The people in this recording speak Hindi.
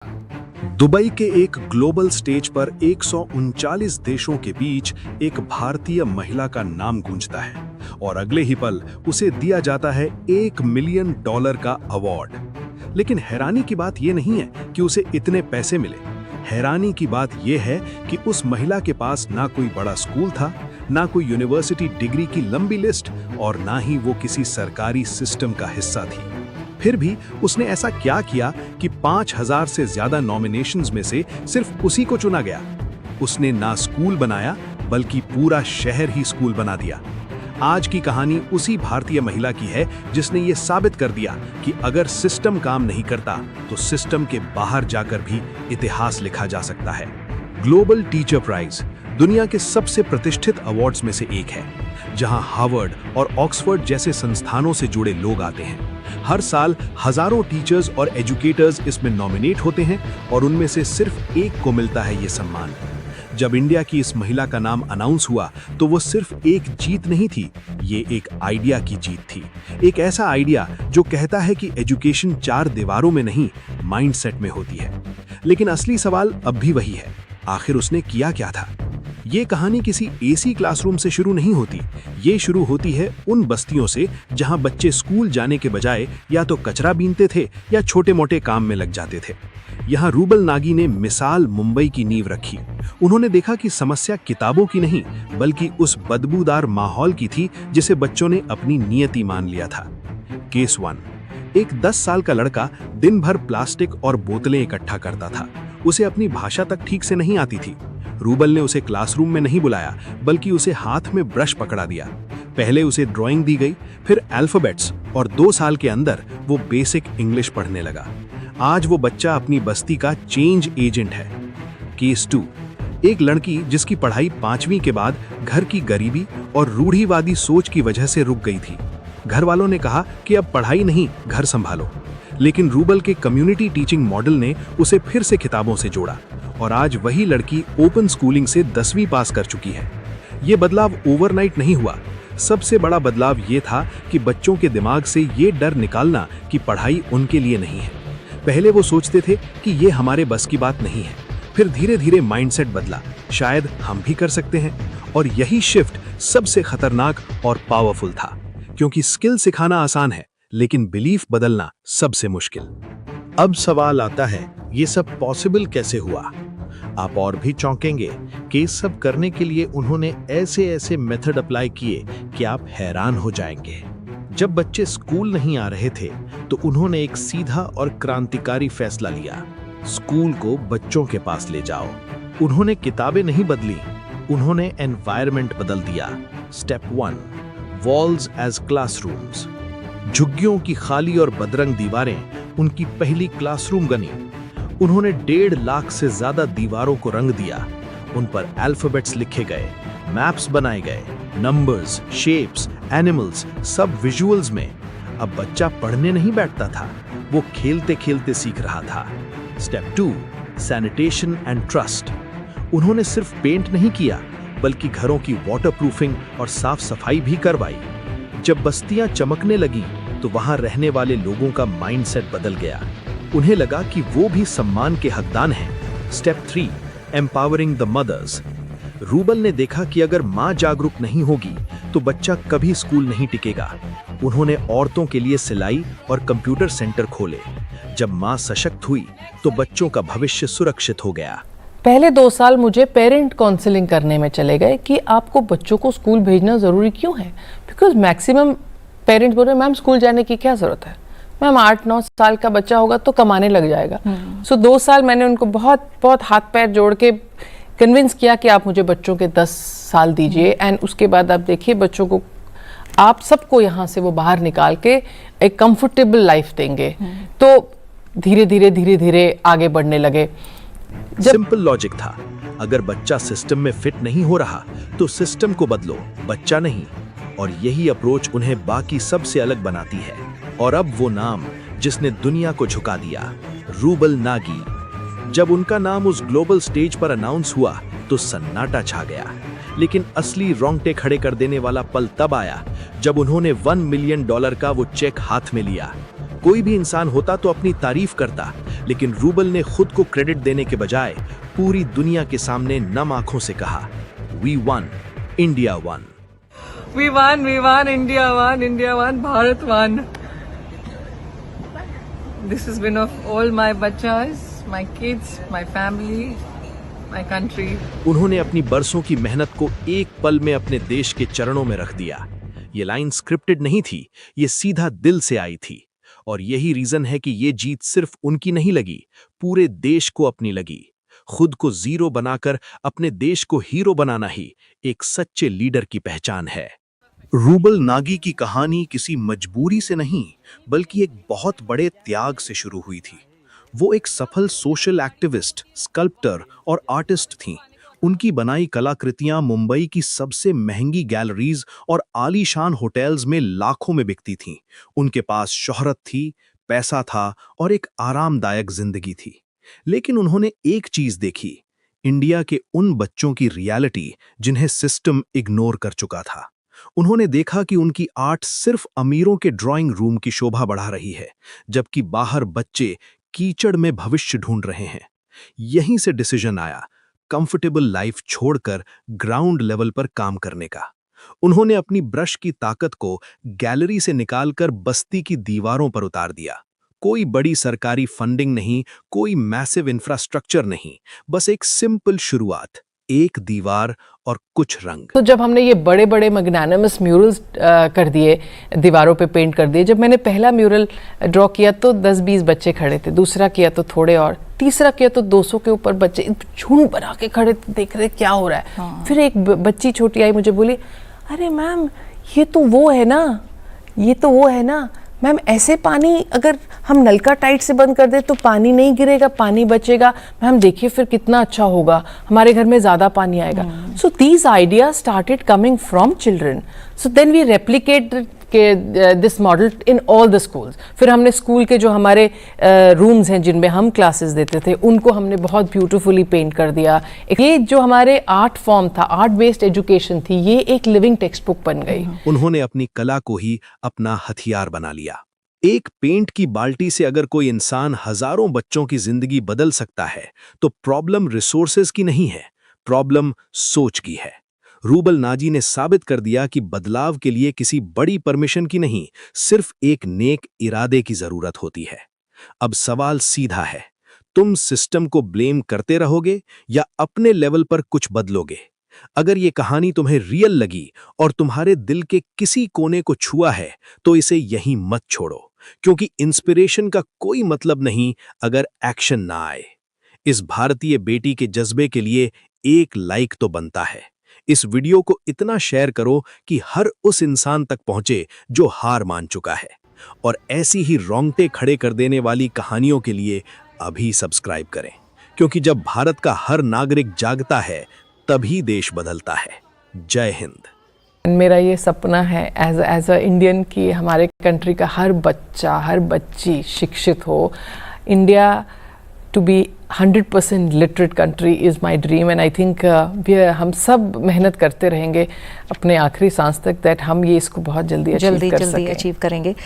दुबई के एक ग्लोबल स्टेज पर 139 देशों के बीच एक भारतीय महिला का नाम गूंजता है और अगले ही पल उसे दिया जाता है $1 मिलियन का अवार्ड। लेकिन हैरानी की बात यह नहीं है कि उसे इतने पैसे मिले। हैरानी की बात यह है कि उस महिला के पास ना कोई बड़ा स्कूल था, ना कोई यूनिवर्सिटी डिग्री की लंबी लिस्ट और ना ही वो किसी सरकारी सिस्टम का हिस्सा थी। फिर भी उसने ऐसा क्या किया कि 5000 से ज्यादा नॉमिनेशंस में से सिर्फ उसी को चुना गया। उसने ना स्कूल बनाया बल्कि पूरा शहर ही स्कूल बना दिया। आज की कहानी उसी भारतीय महिला की है जिसने ये साबित कर दिया कि अगर सिस्टम काम नहीं करता तो सिस्टम के बाहर जाकर भी इतिहास लिखा जा सकता है। ग्लोबल टीचर प्राइज दुनिया के सबसे प्रतिष्ठित अवार्ड्स में से एक है, जहां हार्वर्ड और ऑक्सफोर्ड जैसे संस्थानों से जुड़े लोग आते हैं। हर साल हजारों टीचर्स और एजुकेटर्स इसमें नॉमिनेट होते हैं और उनमें से सिर्फ एक को मिलता है ये सम्मान। जब इंडिया की इस महिला का नाम अनाउंस हुआ तो वो सिर्फ एक जीत नहीं थी, ये एक आइडिया की जीत थी। एक ऐसा आइडिया जो कहता है कि एजुकेशन 4 दीवारों में नहीं, माइंडसेट में होती है। लेकिन असली सवाल अब भी वही है, आखिर उसने किया क्या था? ये कहानी किसी एसी क्लासरूम से शुरू नहीं होती। ये शुरू होती है उन बस्तियों से जहां बच्चे स्कूल जाने के बजाय या तो कचरा बीनते थे या छोटे मोटे काम में लग जाते थे। यहाँ रूबल नागी ने मिसाल मुंबई की नींव रखी। उन्होंने देखा कि समस्या किताबों की नहीं बल्कि उस बदबूदार माहौल की थी जिसे बच्चों ने अपनी नियति मान लिया था। केस 1। एक 10 साल का लड़का दिन भर प्लास्टिक और बोतलें इकट्ठा करता था। उसे अपनी भाषा तक ठीक से नहीं आती थी। रूबल ने उसे क्लासरूम में नहीं बुलाया बल्कि उसे हाथ में ब्रश पकड़ा दिया। पहले उसे ड्राइंग दी गई, फिर अल्फाबेट्स और 2 साल के अंदर वो बेसिक इंग्लिश पढ़ने लगा। आज वो बच्चा अपनी बस्ती का चेंज एजेंट है। केस 2। एक लड़की जिसकी पढ़ाई 5वीं के बाद घर की गरीबी और रूढ़िवादी सोच की वजह से रुक गई थी। घर वालों ने कहा कि अब पढ़ाई नहीं, घर संभालो। लेकिन रूबल के कम्युनिटी टीचिंग मॉडल ने उसे फिर से किताबों से जोड़ा और आज वही लड़की ओपन स्कूलिंग से 10वीं पास कर चुकी है। ये बदलाव ओवरनाइट नहीं हुआ। सबसे बड़ा बदलाव ये था कि बच्चों के दिमाग से ये डर निकालना कि पढ़ाई उनके लिए नहीं है। पहले वो सोचते थे कि ये हमारे बस की बात नहीं है। फिर धीरे धीरे माइंडसेट बदला, शायद हम भी कर सकते हैं। और यही शिफ्ट सबसे खतरनाक और पावरफुल था, क्योंकि स्किल सिखाना आसान है लेकिन बिलीफ बदलना सबसे मुश्किल। अब सवाल आता है, ये सब पॉसिबल कैसे हुआ? आप और भी चौंकेंगे कि इस सब करने के लिए उन्होंने ऐसे मेथड अप्लाई किए कि आप हैरान हो जाएंगे। जब बच्चे स्कूल नहीं आ रहे थे तो उन्होंने एक सीधा और क्रांतिकारी फैसला लिया, स्कूल को बच्चों के पास ले जाओ। उन्होंने किताबें नहीं बदली, उन्होंने एनवायरनमेंट बदल दिया। Step 1, walls as classrooms. झुग्गियों की खाली और बदरंग दीवारें उनकी पहली क्लासरूम बनी। उन्होंने 1.5 लाख से ज्यादा दीवारों को रंग दिया। उन पर अल्फाबेट्स लिखे गए, मैप्स बनाए गए, नंबर्स, शेप्स, एनिमल्स, सब विजुअल्स में। अब बच्चा पढ़ने नहीं बैठता था, वो खेलते खेलते सीख रहा था। Step 2, sanitation and trust. उन्होंने सिर्फ पेंट नहीं किया बल्कि घरों की वाटरप्रूफिंग और साफ सफाई भी करवाई। जब बस्तियां चमकने लगी तो वहां रहने वाले लोगों का माइंडसेट बदल गया। उन्हें लगा कि वो भी सम्मान के हकदार हैं। Step 3, empowering the mothers. Rubal ने देखा कि अगर मां जागरूक नहीं होगी तो बच्चा कभी स्कूल नहीं टिकेगा। उन्होंने औरतों के लिए सिलाई और कंप्यूटर सेंटर खोले। जब मां सशक्त हुई तो बच्चों का भविष्य सुरक्षित हो गया। पहले 2 साल मुझे पेरेंट काउंसलिंग करने में चले गए कि आपको बच्चों को स्कूल भेजना ज़रूरी क्यों है, बिकॉज मैक्सिमम पेरेंट्स बोल रहे हैं मैम स्कूल जाने की क्या ज़रूरत है, मैम 8-9 साल का बच्चा होगा तो कमाने लग जाएगा। सो 2 साल मैंने उनको बहुत हाथ पैर जोड़ के कन्विंस किया कि आप मुझे बच्चों के 10 साल दीजिए एंड उसके बाद आप देखिए बच्चों को आप सबको यहाँ से वो बाहर निकाल के एक कंफर्टेबल लाइफ देंगे। तो धीरे धीरे आगे बढ़ने लगे। सिंपल लॉजिक था, अगर बच्चा सिस्टम में फिट नहीं हो रहा तो सिस्टम को बदलो, बच्चा नहीं। और यही अप्रोच उन्हें बाकी सबसे अलग बनाती है। और अब वो नाम जिसने दुनिया को झुका दिया, रूबल नागी। जब उनका नाम उस ग्लोबल स्टेज पर अनाउंस हुआ तो सन्नाटा छा गया। लेकिन असली रोंगटे खड़े कर देने वाला पल तब आया जब उन्होंने $1 मिलियन का वो चेक हाथ में लिया। कोई भी इंसान होता तो अपनी तारीफ करता, लेकिन रूबल ने खुद को क्रेडिट देने के बजाय पूरी दुनिया के सामने नम आंखों से कहा, "We won, India won." We won, India won, Bharat won. This is win of all my bachas, my kids, my family, my country. उन्होंने अपनी बरसों की मेहनत को एक पल में अपने देश के चरणों में रख दिया। ये लाइन स्क्रिप्टेड नहीं थी, ये सीधा दिल से आई थी। और यही रीजन है कि ये जीत सिर्फ उनकी नहीं लगी, पूरे देश को अपनी लगी। खुद को जीरो बनाकर अपने देश को हीरो बनाना ही एक सच्चे लीडर की पहचान है। रूबल नागी की कहानी किसी मजबूरी से नहीं, बल्कि एक बहुत बड़े त्याग से शुरू हुई थी। वो एक सफल सोशल एक्टिविस्ट, स्कल्प्टर और आर्टिस्ट थीं। उनकी बनाई कलाकृतियां मुंबई की सबसे महंगी गैलरीज और आलीशान होटल्स में लाखों में बिकती थीं। उनके पास शोहरत थी, पैसा था और एक आरामदायक जिंदगी थी। लेकिन उन्होंने एक चीज देखी, इंडिया के उन बच्चों की रियलिटी जिन्हें सिस्टम इग्नोर कर चुका था। उन्होंने देखा कि उनकी आर्ट सिर्फ अमीरों के ड्राइंग रूम की शोभा बढ़ा रही है, जबकि बाहर बच्चे कीचड़ में भविष्य ढूंढ रहे हैं। यहीं से डिसीजन आया, कंफर्टेबल लाइफ छोड़कर ग्राउंड लेवल पर काम करने का। उन्होंने अपनी ब्रश की ताकत को गैलरी से निकालकर बस्ती की दीवारों पर उतार दिया। कोई बड़ी सरकारी फंडिंग नहीं, कोई मैसिव इंफ्रास्ट्रक्चर नहीं, बस एक सिंपल शुरुआत, एक दीवार और कुछ रंग। तो जब हमने ये बड़े बड़े मैग्नानिमस म्यूरल्स कर दिए, दीवारों पे पेंट कर दिए, जब मैंने पहला म्यूरल ड्रॉ किया तो 10-20 बच्चे खड़े थे, दूसरा किया तो थोड़े और, तीसरा किया तो 200 के ऊपर बच्चे झुंड बना के खड़े थे, देख रहे क्या हो रहा है। हाँ। फिर एक बच्ची छोटी आई, मुझे बोली, अरे मैम ये तो वो है ना, ये तो वो है ना मैम, ऐसे पानी अगर हम नलका टाइट से बंद कर दे तो पानी नहीं गिरेगा, पानी बचेगा। मैम देखिए फिर कितना अच्छा होगा, हमारे घर में ज़्यादा पानी आएगा। So these ideas started coming from children. So then we replicate this model in all the schools. फिर हमने स्कूल के जो हमारे रूम्स हैं जिनमें हम क्लासेस देते थे, उनको हमने बहुत ब्यूटीफुली पेंट कर दिया। ये जो हमारे आर्ट फॉर्म था, आर्ट बेस्ड एजुकेशन थी, ये एक लिविंग टेक्स्ट बुक बन गई। उन्होंने अपनी कला को ही अपना हथियार बना लिया। एक पेंट की बाल्टी से अगर कोई इंसान हजारों बच्चों की जिंदगी बदल सकता है, तो प्रॉब्लम रिसोर्सेज की नहीं है, प्रॉब्लम सोच की है। रूबल नाजी ने साबित कर दिया कि बदलाव के लिए किसी बड़ी परमिशन की नहीं, सिर्फ एक नेक इरादे की जरूरत होती है। अब सवाल सीधा है, तुम सिस्टम को ब्लेम करते रहोगे या अपने लेवल पर कुछ बदलोगे? अगर ये कहानी तुम्हें रियल लगी और तुम्हारे दिल के किसी कोने को छुआ है, तो इसे यहीं मत छोड़ो, क्योंकि इंस्पिरेशन का कोई मतलब नहीं अगर एक्शन ना आए। इस भारतीय बेटी के जज्बे के लिए एक लाइक तो बनता है। इस वीडियो को इतना शेयर करो कि हर उस इंसान तक पहुंचे जो हार मान चुका है। और ऐसी ही रोंगटे खड़े कर देने वाली कहानियों के लिए अभी सब्सक्राइब करें, क्योंकि जब भारत का हर नागरिक जागता है, तभी देश बदलता है। जय हिंद। मेरा ये सपना है एज अ इंडियन कि हमारे कंट्री का हर बच्चा, हर बच्ची शिक्षित हो। India to be 100% literate country is my dream, and I think हम सब मेहनत करते रहेंगे अपने आखिरी सांस तक, दैट हम ये इसको बहुत जल्दी अचीव कर सकें। अचीव करेंगे।